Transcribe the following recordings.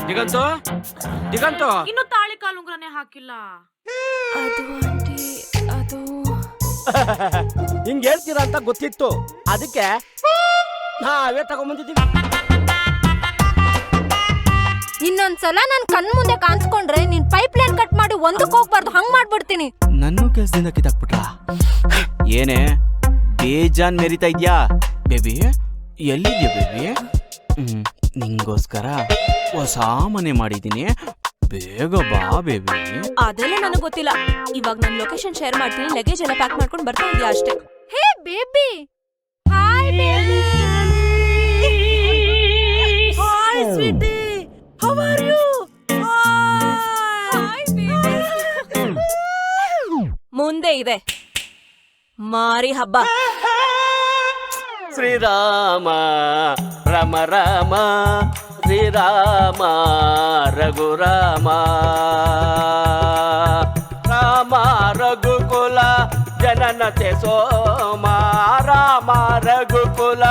ದಿಗಂತು ದಿಗಂತು ಇನ್ನು ತಾಳಿ ಕಾಲುಂಗ್ರನೇ ಹಾಕಿಲ್ಲ. ಅದು ಆಂಟಿ ಅದು ಹಿಂಗ್ ಹೇಳ್ತೀರಾ ಅಂತ ಗೊತ್ತಿತ್ತು, ಅದಕ್ಕೆ ನಾವೇ ತಗೊಂಬಂದಿದ್ದೀವಿ. ಇನ್ನೊಂದ್ಸಲ ನನ್ ಕಣ್ ಮುಂದೆ ಕಾಣಿಸ್ಕೊಂಡ್ರೆ ನೀನ್ ಪೈಪ್ ಲೈನ್ ಕಟ್ ಮಾಡಿ ಒಂದಕ್ಕೆ ಹೋಗ್ಬಾರ್ದು, ಹಂಗ್ ಮಾಡ್ಬಿಡ್ತೀನಿ. ನನ್ನ ಕೆಲ್ಸದಿಂದ ಕಿತ್ತಾಕ್ಬಿಟ್ರ. ಏನೇ ಬೇಜಾನ್ ಮೆರಿತಾ ಇದ್ಯಾ ಬೇಬಿ? ಎಲ್ಲಿದ್ಯಾ ಬೇಬಿ? ನಿಂಗೋಸ್ಕರ ಹೊಸ ಮನೆ ಮಾಡಿದೀನಿ, ಬೇಗ ಬಾ ಬೇಬಿ. ಅದೆಲ್ಲ ನನಗ್ ಗೊತ್ತಿಲ್ಲ. ಇವಾಗ ನಾನು ಲೊಕೇಶನ್ ಶೇರ್ ಮಾಡ್ತೀನಿ, ಲಗೇಜ್ ಎಲ್ಲ ಪ್ಯಾಕ್ ಮಾಡ್ಕೊಂಡು ಬರ್ತಾ ಇದೀಯ ಅಷ್ಟೇ. Hey baby, hi baby. Hi sweetie, how are you? Hi baby. ಮುಂದೆ ಇದೆ ಮಾರಿ ಹಬ್ಬ. ಶ್ರೀರಾಮ ರಾಮ ರಾಮ ಶ್ರೀರಾಮ ರಘುರಾಮ ರಾಮ ರಘುಕುಲ ಜನನತೆ ಸೋಮ ರಾಮ ರಘುಕುಲ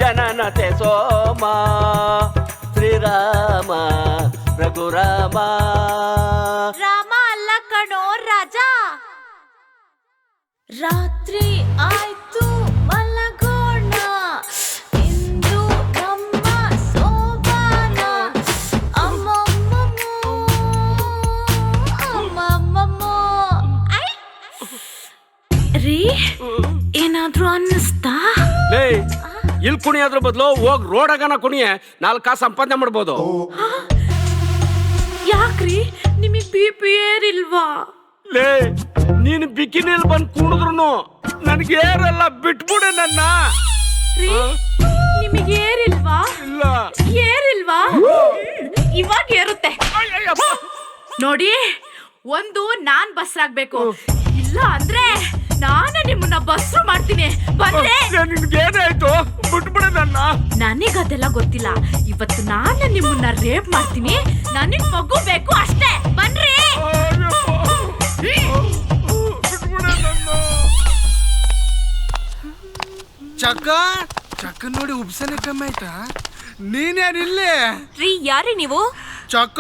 ಜನನತೆ ಸೋಮ ಶ್ರೀರಾಮ ರಘುರಾಮ. ರಾಮ ಅಲ್ಲ ಕಣೋ ರಾಜ. ರಾತ್ರಿ ಆಯ್ತು ಮಲಗೋಣ, ಇಂದು ನಮ್ಮ ಸೋಬಾನ. ಅಮ್ಮಮ್ಮಮ್ಮೋ ರೀ, ಏನಾದ್ರೂ ಅನ್ನಿಸ್ತಾ? ಲೇ, ಇಲ್ಲಿ ಕುಣಿಯೋದ್ರ ಬದಲು ಹೋಗ್ ರೋಡಾಗನ ಕುಣಿಯ, 4 ಕಾಸು ಸಂಪಾದನೆ ಮಾಡ್ಬೋದು. ಯಾಕ್ರಿ, ನಿಮಗ್ BP ಏರಿಲ್ವಾ? ಲೇ, ನೀನು ಬಿಕಿನಿಲ್ ಬಂದ್ ಕುಣಿದ್ರು ನನ್ಗೆ ಏರಲ್ಲ, ಬಿಟ್ಬಿಡೆ ನನ್ನ. ರೀ, ನಿಮಗೆ ಏರಿಲ್ವಾ? ಇಲ್ಲ. ಏರಿಲ್ವಾ? ಇವಾಗ ಏರುತ್ತೆ ನೋಡಿ. ಒಂದು ನಾನ್ ಬಸ್ರಾಗ್ಬೇಕು, ಇಲ್ಲ ಅಂದ್ರೆ ನಾನೇ ನಿಮ್ಮನ್ನ ಬಸ್ರು ಮಾಡ್ತೀನಿ. ಬಂದ್ರೆ ನಿನ್ಗೇನಾಯ್ತು? ಬಿಟ್ಬಿಡೆ ನನ್ನ. ನನಗದೆಲ್ಲ ಗೊತ್ತಿಲ್ಲ. ಇವತ್ತು ನಾನು ನಿಮ್ಮನ್ನ ರೇಪ್ ಮಾಡ್ತೀನಿ. ನನಗ್ ಮಗು ಬೇಕು ಅಷ್ಟೇ. ಬನ್ರಿ. ಚಕ್ಕ ನೋಡಿ ಉಬ್ಸನೆ ಕಮ್ಮಿ ಆಯ್ತಾ? ನೀನೇನಿಲ್ಲಿ? ರೀ, ಯಾರಿ ನೀವು? ಚಕ್ಕ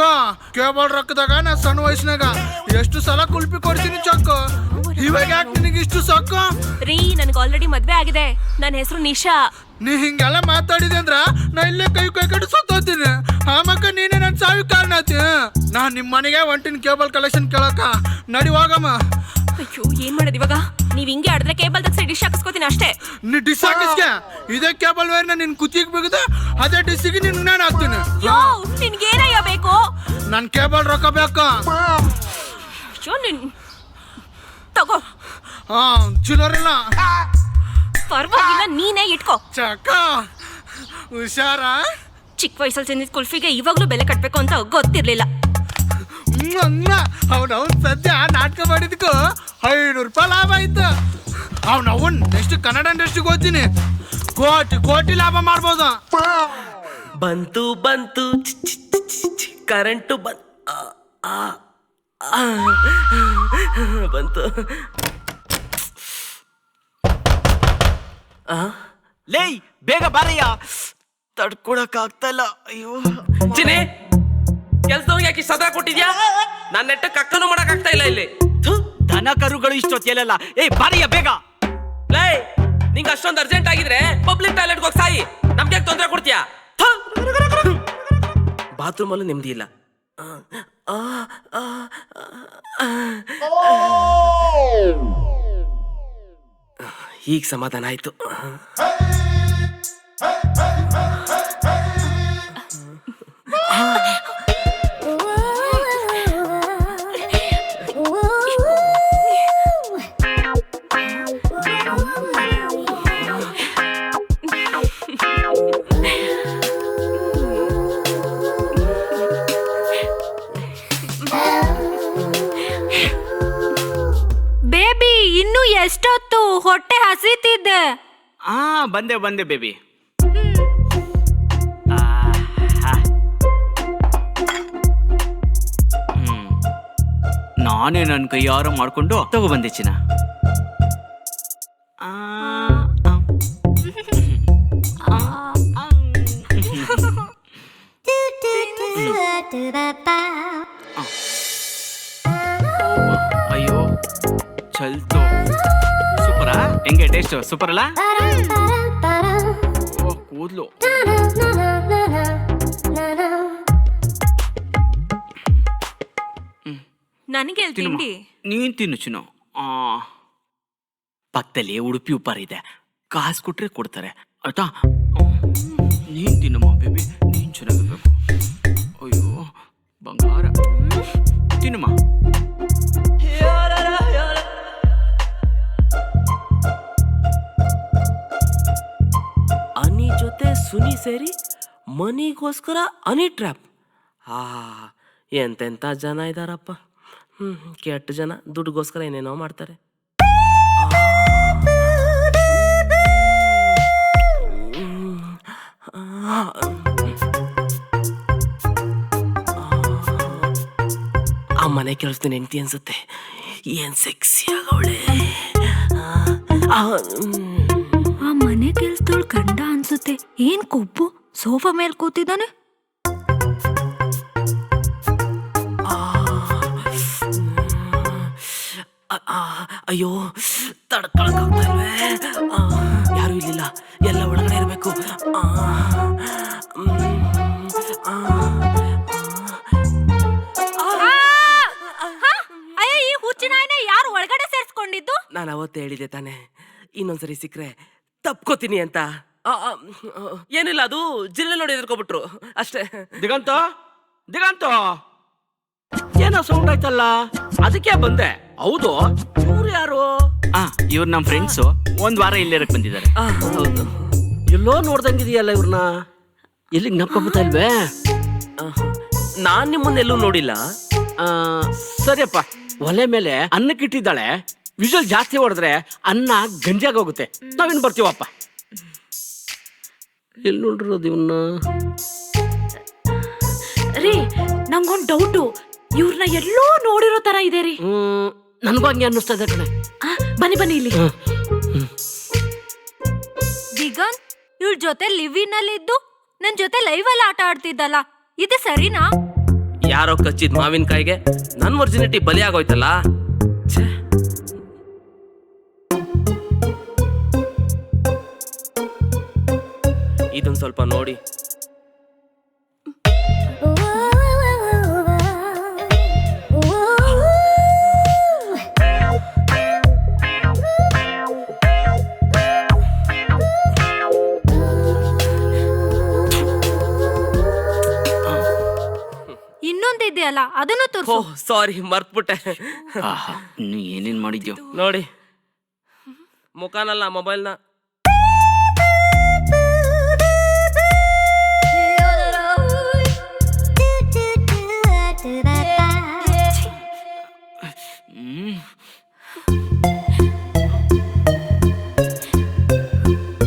ಕೇಬಲ್ ರೊಕ್ಕದಾಗ ನಾ ಸಣ್ಣ ವಯಸ್ಸಿನಾಗ ಎಷ್ಟು ಸಲ ಕುಲ್ಪಿ ಕೊಡ್ತೀನಿ ಚಕ್ಕ. ಇವಾಗ ಯಾಕೆ ನಿನಗೆ ಇಷ್ಟು ಸಾಕ? ರೀ, ನನ್ಗೆ ಆಲ್ರೆಡಿ ಮದ್ವೆ ಆಗಿದೆ. ನನ್ನ ಹೆಸರು ನಿಶಾ. ನೀ ಹಿಂಗೆಲ್ಲ ಮಾತಾಡಿದೆ ಅಂದ್ರ ನಾ ಇಲ್ಲೇ ಕೈ ಕಟ್ಟು ಸತ್ತೋತೀನಿ. ಆಮಕ್ಕ ನೀನೇ ನನ್ನ ಸಾವಿಗೆ ಕಾರಣ ಆತಿ. ನಾನ್ ನಿಮ್ಮ ಮನೆಗೆ ಹೊಂಟಿನ ಕೇಬಲ್ ಕಲೆಕ್ಷನ್ ಕೇಳಕ. ನಡಿ ಹೋಗಮ್ಮ. ಅಯ್ಯೋ, ಏನ್ ಮಾಡೋದು ಇವಾಗ? ನೀವ್ ಹಿಂಗೆ ಆಡಿದ್ರೆ ಕೇಬಲ್ ತಗ್ಸಿ ಡಿಶ್ ಹಾಕಿಸ್ಕೋತೀನಿ ಅಷ್ಟೇ. ನೀ ಡಿಶ್ ಹಾಕಿಸ್ಕೆ. ಇದೇ ಕೇಬಲ್ ವೈರ್ನ ನಿನ್ ಕುತ್ತಿಗೆ ಬಿಗದ ಅದೇ ಡಿಶ್ಗೆ ನಿನ್ ನಾನು ಹಾಕ್ತೀನಿ. ನಿನ್ಗೇನಯ್ಯ ಬೇಕು? ನನ್ ಕೇಬಲ್ ರೊಕ್ಕ ಬೇಕು. ಅಯ್ಯೋ, ನಿನ್ ತಗೋ. ಚಿಲ್ಲರಿಲ್ಲ. ಪರವಾಗಿಲ್ಲ, ನೀನೇ ಇಟ್ಕೋ. ಚಕ್ಕ ಹುಷಾರ. ಚಿಕ್ಕ ವಯಸ್ಸಲ್ಲಿ ತಿಂದಿದ್ ಕುಲ್ಫಿಗೆ ಇವಾಗ್ಲೂ ಬೆಲೆ ಕಟ್ಬೇಕು ಅಂತ ಗೊತ್ತಿರ್ಲಿಲ್ಲ. ಅವನವನ್ ಸದ್ಯ ನಾಟಕ ಮಾಡಿದ್ಕು 500 ರೂಪಾಯಿ ಲಾಭ ಆಯ್ತು. ಅವನವನ್ ನೆಕ್ಸ್ಟ್ ಕನ್ನಡ ಇಂಡಸ್ಟ್ರಿಗೆ ಓದ್ತೀನಿ, ಕೋಟಿ ಲಾಭ ಮಾಡ್ಬೋದು. ಬಂತು ಬಂತು ಕರೆಂಟು ಬಂತು. ಲೇ, ಬೇಗ ಬಾರಯ್ಯ, ತಡ್ಕೊಳಕ್ ಆಗ್ತಾ ಇಲ್ಲ. ಅಯ್ಯೋ ಚಿನಿ, ಕೆಲ್ಸದವ್ರಿಗೆ ಯಾಕೆ ಸದಾ ಕೊಟ್ಟಿದ್ಯಾ? ನನ್ನ ನೆಟ್ಟಕ್ಕೆ ಅಕ್ಕನೂ ಮಾಡಕ್ ಆಗ್ತಾ ಇಲ್ಲ ಇಲ್ಲಿ. ದನ ಕರುಗಳು ಇಷ್ಟೊತ್ತೆಲ್ಲ. ಬಾರಯ್ಯ ಬೇಗ. ಲೇ, ನಿಂಗೆ ಅಷ್ಟೊಂದು ಅರ್ಜೆಂಟ್ ಆಗಿದ್ರೆ ಪಬ್ಲಿಕ್ ಟಾಯ್ಲೆಟ್ಗೆ ಹೋಗಿ ಸಾಯಿ. ನಮ್ಗೆ ತೊಂದರೆ ಕೊಡ್ತೀಯಾ? ಬಾತ್ರೂಮ್ ಅಲ್ಲೂ ನೆಮ್ಮದಿ ಇಲ್ಲ. ಈಗ ಸಮಾಧಾನ ಆಯ್ತು. ಬೇಬಿ, ಇನ್ನು ಎಷ್ಟೊತ್ತು? ಹೊಟ್ಟೆ ಹಸಿತಿದ್ದೆ. ಬಂದೆ ಬೇಬಿ. ನಾನೇ ನನ್ನ ಕೈಯಾರ ಮಾಡ್ಕೊಂಡು ತಗೊಬಂದೆ ಚಿನ್ನ. ಅಯ್ಯೋ ಚಲ್ತು ಸೂಪರಾ ಹೆಂಗೆ ಟೇಸ್ಟ್ ಸೂಪರ್ ಅಲ್ಲ ಕೂದ್ಲು ನನಗೆ ತಿಂಡಿ ನೀನ್ ತಿನ್ನು ಚಿನ್ನು ಪಕ್ಕದಲ್ಲಿ ಉಡುಪಿ ಉಪ್ಪಾರ ಇದೆ ಕಾಸು ಕೊಟ್ರೆ ಕೊಡ್ತಾರೆ ಆಯ್ತಾ ನೀನ್ ತಿನ್ನಮ್ಮ ಬೇಬಿ ನೀನ್ ಚೆನ್ನಾಗಿರ್ಬೇಕು ಅಯ್ಯೋ ಬಂಗಾರ ತಿನ್ನಮ್ಮ ಅನಿ ಜೊತೆ ಸುನಿ ಸೇರಿ ಮನಿಗೋಸ್ಕರ ಅನಿ ಟ್ರ್ಯಾಪ್ ಎಂತೆಂಥ ಜನ ಇದಾರಪ್ಪ ಕೆಟ್ಟ ಜನ ದುಡ್ಡುಗೋಸ್ಕರ ಏನೇನೋ ಮಾಡ್ತಾರೆ ಆ ಮನೆ ಕೆಲಸದ ಹೆಂಡತಿ ಅನ್ಸುತ್ತೆ ಏನ್ ಸೆಕ್ಸಿ ಆಗವಳೆ ಆ ಮನೆ ಕೆಲ್ಸದೊಳ್ ಗಂಡ ಅನ್ಸುತ್ತೆ ಏನ್ ಕೊಬ್ಬು ಸೋಫಾ ಮೇಲೆ ಕೂತಿದ್ದಾನೆ ಅಯ್ಯೋ ತಡ್ಕೊಳಕ್ಕಾಗ್ತಾ ಇಲ್ವೇ ಯಾರು ಇಲ್ಲಿಲ್ಲ ಎಲ್ಲ ಒಳಗಡೆ ಇರಬೇಕು ಅಯ್ಯ ಈ ಹುಚ್ಚಿನ ಯಾರು ಒಳಗಡೆ ಸೇರ್ಸ್ಕೊಂಡಿದ್ದು ನಾನು ಅವತ್ತೇ ಹೇಳಿದೆ ತಾನೆ ಇನ್ನೊಂದ್ಸರಿ ಸಿಕ್ಕ್ರೆ ತಪ್ಕೋತೀನಿ ಅಂತ ಏನಿಲ್ಲ ಅದು ಜಿಲ್ಲೆ ನೋಡಿ ಎದ್ಕೊಬಿಟ್ರು ಅಷ್ಟೇ ದಿಗಂತ ದಿಗಂತ ಏನೋ ಸೌಂಡ್ ಆಯ್ತಲ್ಲ ಅದಕ್ಕೆ ಬಂದೆ ಹೌದು ಇವ್ರು ಯಾರು ಇವ್ರು ನಮ್ಮ ಫ್ರೆಂಡ್ಸು ಒಂದ್ ವಾರ ಇಲ್ಲೇರಕ್ ಬಂದಿದ್ದಾರೆ ಹೌದು ಎಲ್ಲೋ ನೋಡ್ದಂಗಿದೆಯಲ್ಲ ಇವ್ರನ್ನ ಎಲ್ಲಿಗೆ ನಪ್ಕೊಬಿಡ್ತಾ ಇಲ್ವೇ ನಾನ್ ನಿಮ್ಮನ್ನೆಲ್ಲೂ ನೋಡಿಲ್ಲ ಸರಿಯಪ್ಪ ಒಲೆ ಮೇಲೆ ಅನ್ನಕ್ಕಿಟ್ಟಿದ್ದಾಳೆ ವಿಜುವಲ್ ಜಾಸ್ತಿ ಹೊಡೆದ್ರೆ ಅನ್ನ ಗಂಜಾಗ ಹೋಗುತ್ತೆ ನಾವಿನ್ ಬರ್ತೀವಪ್ಪ ಎಲ್ಲಿ ನೋಡಿರೋದು ಇವನ್ನ ರೀ ನಂಗೊಂದ್ ಡೌಟು ಇವ್ರನ್ನ ಎಲ್ಲೋ ನೋಡಿರೋ ತರ ಇದೆ ರೀ ನನ್ಗೂ ಹಂಗೆ ಅನ್ನಿಸ್ತದೆ ಕಣೆ ಬನ್ನಿ ಬನ್ನಿ ಇಲ್ಲಿ ದಿಗಂತ್ ಇವಳ ಜೊತೆ ಲಿವ್ ಅಲ್ಲಿ ಇದ್ದು ನನ್ ಜೊತೆ ಲೈವ್ ಅಲ್ಲಿ ಆಟ ಆಡ್ತಿದ್ದಲ್ಲ ಇದು ಸರಿನಾ ಯಾರೋ ಕಚ್ಚಿದ್ ಮಾವಿನಕಾಯಿಗೆ ನನ್ ವರ್ಜಿನಿಟಿ ಬಲಿ ಆಗೋಯ್ತಲ್ಲ ಛೇ. ಇದೊಂದ್ ಸ್ವಲ್ಪ ನೋಡಿ ಇನ್ನೊಂದಿದೆಯಲ್ಲ ಅದನ್ನು ತೋರ್ಸು ಓಹ್ ಸಾರಿ ಮರ್ತ್ಬಿಟ್ಟೆ ನೀ ಏನೇನ್ ಮಾಡಿದ್ಯೋ ನೋಡಿ ಮುಖನಲ್ಲ ಮೊಬೈಲ್ನ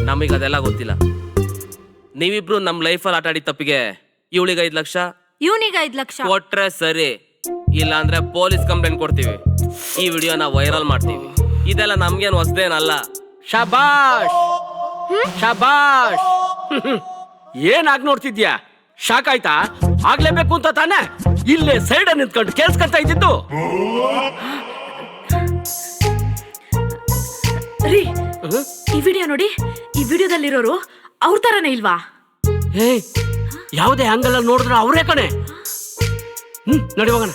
ನಮಗ್ ಅದೆಲ್ಲ ಗೊತ್ತಿಲ್ಲ ನೀವಿಬ್ರು ನಮ್ ಲೈಫಲ್ಲಿ ಆಟ ಆಡಿದ ತಪ್ಪಿಗೆ ಇವಳಿಗೆ 5 ಲಕ್ಷ ಇವನಿಗೆ 5 ಲಕ್ಷ ಕೊಟ್ರೆ ಸರಿ ಇಲ್ಲ ಅಂದ್ರೆ ಪೊಲೀಸ್ ಕಂಪ್ಲೇಂಟ್ ಕೊಡ್ತೀವಿ ಈ ವಿಡಿಯೋನ ವೈರಲ್ ಮಾಡ್ತೀವಿ ಇದೆಲ್ಲ ನಮ್ಗೇನು ಹೊಸದೇನಲ್ಲ ಶಾಬಾಷ್ ಶಾಬಾಷ್ ಏನಾಗ್ ನೋಡ್ತಿದ್ಯಾ ಶಾಕ್ ಆಯ್ತಾ ಆಗ್ಲೇಬೇಕು ಅಂತ ತಾನೆ ಇಲ್ಲೇ ಸೈಡ್ ನಿಂತ್ಕೊಂಡು ಕೇಳಿಸ್ಕೊಂತ ಇದ್ದಿದ್ದು ರೀ ಈ ವಿಡಿಯೋ ನೋಡಿ ಈ ವಿಡಿಯೋದಲ್ಲಿರೋರು ಅವ್ರ ತರನೇ ಇಲ್ವಾ ಹೇ ಯಾವುದೇ ಆಂಗಲ್ ಅಲ್ಲಿ ನೋಡಿದ್ರೆ ಅವರೇ ಕಣೆ ನಡಿ ಹೋಗೋಣ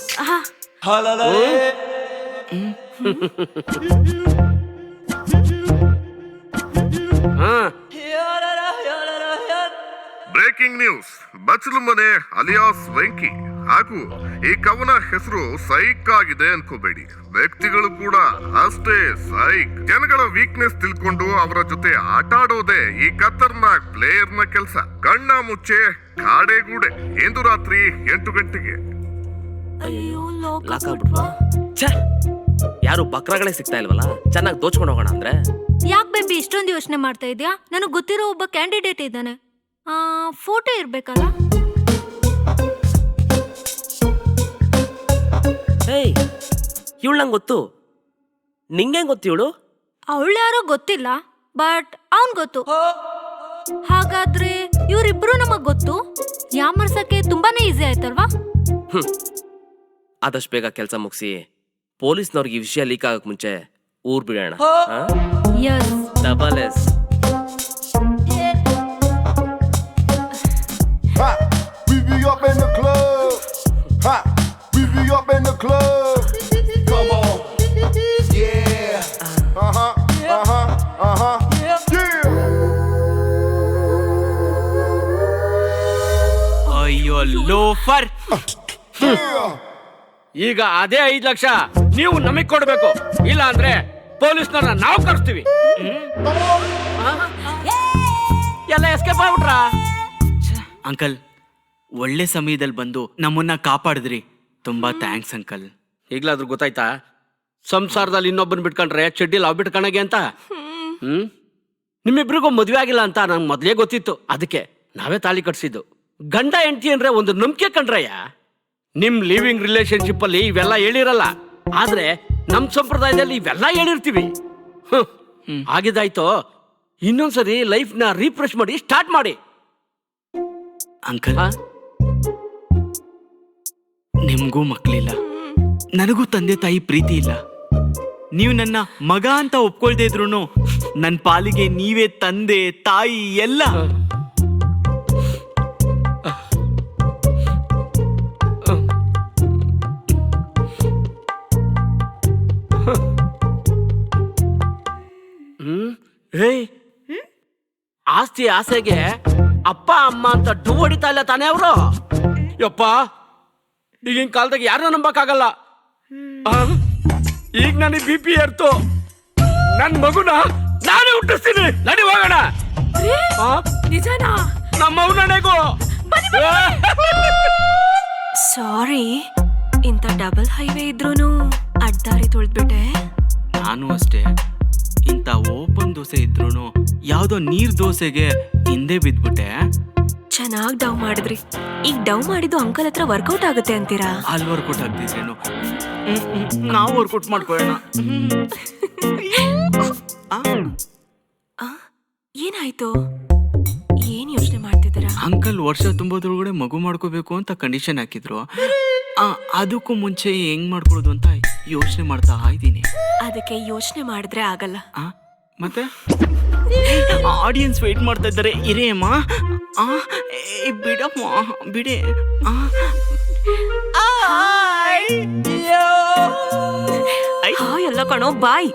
ಬ್ರೇಕಿಂಗ್ ನ್ಯೂಸ್ ಬಚ್ಚಲು ಮನೆ ಅಲಿಯಾಸ್ ವೆಂಕಿ ಹಾಗೂ ಈ ಕವನ ಹೆಸರು ಸೈಕ್ ಆಗಿದೆ ಅನ್ಕೋಬೇಡಿ ವ್ಯಕ್ತಿಗಳು ಕೂಡ ಅಷ್ಟೇ ಸೈಕ್ ಜನಗಳ ವೀಕ್ನೆಸ್ ತಿಳ್ಕೊಂಡು ಅವರ ಜೊತೆ ಆಟ ಆಡೋದೇ ಈ ಖತರ್ನಾಕ್ ಪ್ಲೇಯರ್ ನ ಕೆಲಸ ಕಣ್ಣ ಮುಚ್ಚೆ ಕಾಡೆಗೂಡೆ ಇಂದು ರಾತ್ರಿ 8 ಗಂಟೆಗೆ ಅಯ್ಯೋ ಲಾಕ್ ಆಗ್ಬಿಟ್ವಾ ಛೇ ಯಾರು ಬಕ್ರಗಳೇ ಸಿಗ್ತಾ ಇಲ್ವಲ್ಲ ಚೆನ್ನಾಗಿ ದೋಚ್ಕೊಂಡು ಹೋಗೋಣ ಅಂದ್ರೆ ಯಾಕೆ ಬೇಬಿ ಇಷ್ಟೊಂದು ಯೋಚನೆ ಮಾಡ್ತಾ ಇದ್ಯಾ ನನಗೆ ಗೊತ್ತಿರೋ ಒಬ್ಬ ಕ್ಯಾಂಡಿಡೇಟ್ ಇದ್ದಾನೆ ಫೋಟೋ ಇರ್ಬೇಕಲ್ಲ ಏಯ್ ಇವಳು ನಂಗೆ ಗೊತ್ತು ನಿಂಗೆ ಗೊತ್ತು ಇವಳು ಅವಳು ಯಾರೋ ಗೊತ್ತಿಲ್ಲ ಬಟ್ ಅವನ್ ಗೊತ್ತು ಹಾಗಾದ್ರೆ ಇವರಿಬ್ರು ನಮಗ್ ಗೊತ್ತು ಯಾಮರ್ಸಕ್ಕೆ ತುಂಬಾನೇ ಈಸಿ ಆಯ್ತಲ್ವಾ ಆದಷ್ಟು ಬೇಗ ಕೆಲಸ ಮುಗಿಸಿ ಪೊಲೀಸ್ನವ್ರಿಗೆ ಈ ವಿಷಯ ಲೀಕ್ ಆಗಕ್ ಮುಂಚೆ ಊರ್ ಬಿಡೋಣ. Yes. Double S. Ha! We be up in the club. Ha! We be up in the club. Come on. Yeah. Uh-huh. Uh-huh. Uh-huh. Yeah. ಅಯ್ಯೋ ಲೋಫರ್. Yeah. ಈಗ ಅದೇ 5 ಲಕ್ಷ ನೀವು ನಮಗ್ ಕೊಡ್ಬೇಕು, ಇಲ್ಲ ಅಂದ್ರೆ ಪೊಲೀಸ್ನವ್ರನ್ನ ನಾವು ಕರ್ಸ್ತೀವಿ. ಎಲ್ಲ ಎಸ್ಕೇಪ್ ಆಗ್ಬಿಟ್ರ? ಅಂಕಲ್, ಒಳ್ಳೆ ಸಮಯದಲ್ಲಿ ಬಂದು ನಮ್ಮನ್ನ ಕಾಪಾಡಿದ್ರಿ. ತುಂಬಾ ಥ್ಯಾಂಕ್ಸ್ ಅಂಕಲ್. ಈಗ್ಲಾದ್ರೂ ಗೊತ್ತಾಯ್ತಾ ಸಂಸಾರದಲ್ಲಿ ಇನ್ನೊಬ್ಬನ್ ಬಿಟ್ಕೊಂಡ್ರೆ ಚಡ್ಡಿ ಲಾವ್ ಬಿಟ್ಕೊಂಡಾಗೆ ಅಂತ? ನಿಮ್ಮಿಬ್ರಿಗೂ ಮದ್ವೆ ಆಗಿಲ್ಲ ಅಂತ ನಂಗೆ ಮೊದಲೇ ಗೊತ್ತಿತ್ತು. ಅದಕ್ಕೆ ನಾವೇ ತಾಳಿ ಕಟ್ಸಿದ್ದು. ಗಂಡ ಹೆಂಡತಿ ಅಂದ್ರೆ ಒಂದು ನಂಬಿಕೆ ಕಂಡ್ರಯ್ಯ. ನಿಮ್ ಲಿವಿಂಗ್ ರಿಲೇಶನ್ಶಿಪ್ ಅಲ್ಲಿ ಇವೆಲ್ಲ ಹೇಳಿರಲ್ಲ, ಆದ್ರೆ ನಮ್ ಸಂಪ್ರದಾಯದಲ್ಲಿ ಇವೆಲ್ಲ ಹೇಳಿರ್ತೀವಿ. ಆಗಿದ್ದಾಯ್ತು, ಇನ್ನೊಂದ್ಸರಿ ಲೈಫ್ ನ ರೀಫ್ರೆಶ್ ಮಾಡಿ ಸ್ಟಾರ್ಟ್ ಮಾಡಿ. ಅಂಕಲ್, ನಿಮ್ಗೂ ಮಕ್ಳಿಲ್ಲ, ನನಗೂ ತಂದೆ ತಾಯಿ ಪ್ರೀತಿ ಇಲ್ಲ. ನೀವು ನನ್ನ ಮಗ ಅಂತ ಒಪ್ಕೊಳ್ದೇ ಇದ್ರು ನನ್ನ ಪಾಲಿಗೆ ನೀವೇ ತಂದೆ ತಾಯಿ ಎಲ್ಲ. ಆಸ್ತಿ ಆಸೆಗೆ ಅಪ್ಪ ಅಮ್ಮ ಅಂತ ಡು ಹೊಡಿತಾ ಇಲ್ಲ ತಾನೇ ಅವರು? ಯಪ್ಪ, ಈಗಿನ ಕಾಲದಾಗ ಯಾರನ್ನ ನಂಬಕ್ಕಾಗಲ್ಲ. ಈಗ ನನಗೆ BP ಏರ್ತು. ನನ್ನ ಮಗುನ ನಾನೇ ಹುಟ್ಟಿಸ್ತೀನಿ. ನಡಿ ಹೋಗೋಣ. ನಿಜನಾ? ನಮ್ಮ ಅವನನೆಗೂ ಸಾರಿ, ಇಂಥ ಡಬಲ್ ಹೈವೇ ಇದ್ರೂನು ಅಡ್ಡಾರಿ ತುಳಿದ್ಬಿಟ್ಟೆ. ನಾನು ಅಷ್ಟೇ, ಇಂಥ ಓಪನ್ ದೋಸೆ ಇದ್ರು ಯಾವ್ದೋ ನೀರ್ ದೋಸೆಗೆ ಹಿಂದೆ ಬಿದ್ಬಿಟ್ಟೆ. ಚೆನ್ನಾಗ್ ಡವ್ ಮಾಡಿದ್ರಿ. ಈಗ ಡವ್ ಮಾಡಿದ್ದು ಅಂಕಲ್ ಹತ್ರ ವರ್ಕೌಟ್ ಆಗುತ್ತೆ ಅಂತೀರಾ? ಅಲ್ಲಿ ವರ್ಕೌಟ್ ಆಗ್ತಿದ್ರೇನು, ನಾವು ವರ್ಕೌಟ್ ಮಾಡ್ಕೊಳ್ಳೋಣ. ಏನಾಯ್ತು? ಏನ್ ಯೋಚನೆ ಮಾಡ್ತಿದ್ದೀರಾ? ಅಂಕಲ್ ವರ್ಷ ತುಂಬೋದ್ರೊಳಗಡೆ ಮಗು ಮಾಡ್ಕೋಬೇಕು ಅಂತ ಕಂಡೀಷನ್ ಹಾಕಿದ್ರು. ಅದಕ್ಕೂ ಮುಂಚೆ ಹೆಂಗ್ ಮಾಡ್ಕೊಳ್ಳೋದು ಅಂತ ಯೋಚನೆ ಮಾಡ್ತಾ ಇದ್ದೀನಿ. ಅದಕ್ಕೆ ಯೋಚನೆ ಮಾಡಿದ್ರೆ ಆಗಲ್ಲ. ಮತ್ತೆ ಆಡಿಯನ್ಸ್ ವೇಟ್ ಮಾಡ್ತಾ ಇದ್ದಾರೆ. ಇರೇಮ್ಮ, ಬಿಡಮ್ಮ, ಬಿಡೆ. ಹಾಯ್ ಎಲ್ಲ ಕಣೋ, ಬಾಯ್.